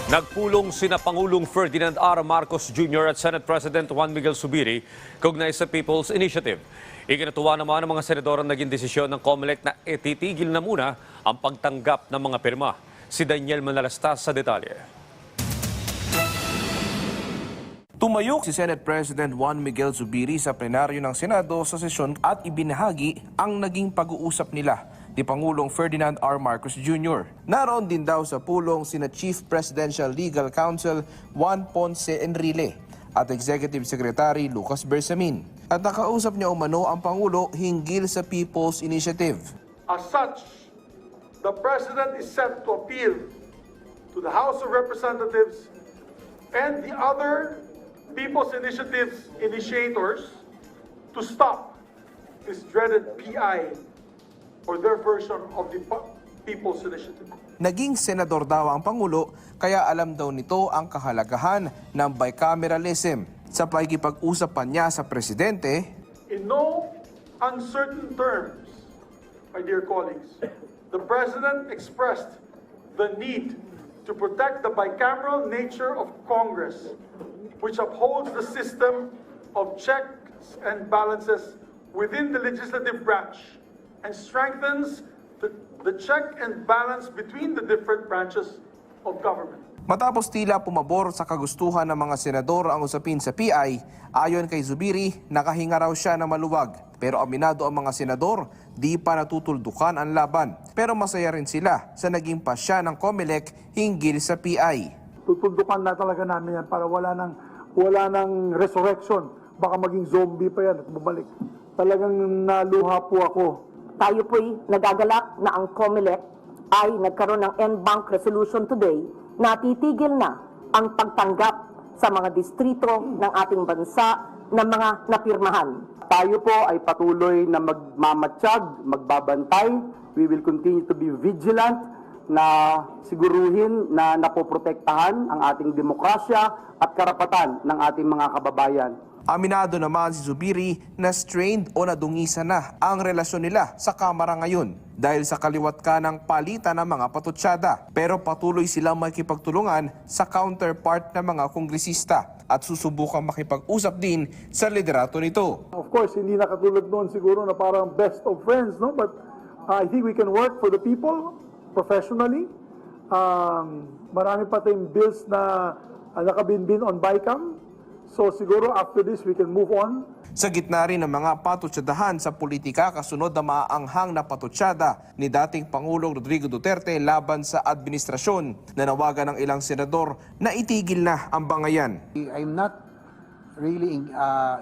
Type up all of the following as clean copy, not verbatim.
Nagpulong sina Pangulong Ferdinand R. Marcos Jr. at Senate President Juan Miguel Zubiri kaugnay sa People's Initiative. Ikinatuwa naman ng mga senador ang naging desisyon ng COMELEC na ititigil na muna ang pagtanggap ng mga pirma. Si Daniel Manalastas sa detalye. Tumayok si Senate President Juan Miguel Zubiri sa plenaryo ng Senado sa sesyon at ibinahagi ang naging pag-uusap nila ni Pangulong Ferdinand R. Marcos Jr. Naroon din daw sa pulong sina Chief Presidential Legal Counsel Juan Ponce Enrile at Executive Secretary Lucas Bersamin. At nakausap niya umano ang Pangulo hinggil sa People's Initiative. As such, the President is set to appeal to the House of Representatives and the other People's Initiatives initiators to stop this dreaded PI or their version of the People's Initiative. Naging senador daw ang Pangulo kaya alam daw nito ang kahalagahan ng bicameralism. Sa pakikipag-usap pa niya sa Presidente, In no uncertain terms, my dear colleagues, the President expressed the need to protect the bicameral nature of Congress, which upholds the system of checks and balances within the legislative branch and strengthens the check and balance between the different branches of government. matapos tila pumabor sa kagustuhan ng mga senador ang usapin sa PI, ayon kay Zubiri, nakahinga raw siya na maluwag. Pero aminado ang mga senador, di pa natutuldukan ang laban. Pero masaya rin sila sa naging pasya ng COMELEC hinggil sa PI. Tutuldukan na talaga namin yan para wala nang resurrection. Baka maging zombie pa yan at bumalik. Talagang naluha po ako. Tayo po'y nagagalak na ang COMELEC ay nagkaroon ng en banc resolution today na titigil na ang pagtanggap sa mga distrito ng ating bansa ng mga napirmahan. Tayo po ay patuloy na magmamatsyag, magbabantay. We will continue to be vigilant na siguruhin na napoprotektahan ang ating demokrasya at karapatan ng ating mga kababayan. Aminado naman si Zubiri na strained o nadungisa na ang relasyon nila sa Kamara ngayon dahil sa kaliwat ka ng palitan ng mga patutsada. Pero patuloy silang makikipagtulungan sa counterpart ng mga kongresista at susubukang makipag-usap din sa liderato nito. Of course, hindi na katulad noon siguro na parang best of friends, no? But I think we can work for the people professionally. Marami pa tayong bills na nakabinbin on BICAM. So siguro after this we can move on. Sa gitna rin ng mga patutsadahan sa politika kasunod na maaanghang na patutsada ni dating Pangulong Rodrigo Duterte laban sa administrasyon, nanawagan ng ilang senador na itigil na ang bangayan. I'm not really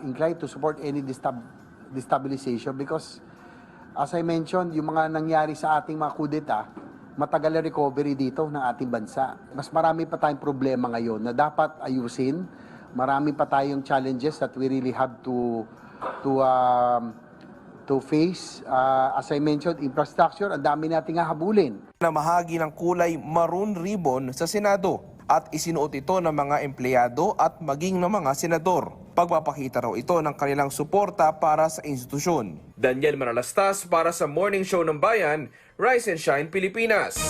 inclined to support any destabilization because as I mentioned, yung mga nangyari sa ating mga kudeta, matagal na recovery dito ng ating bansa. Mas marami pa tayong problema ngayon na dapat ayusin. Marami pa tayong challenges that we really have to face. As I mentioned, infrastructure, ang dami nating hahabulin. Namahagi ng kulay maroon ribbon sa Senado at isinuot ito ng mga empleyado at maging ng mga senador. Pagpapakita raw ito ng kanilang suporta para sa institusyon. Daniel Manalastas para sa Morning Show ng Bayan, Rise and Shine Pilipinas.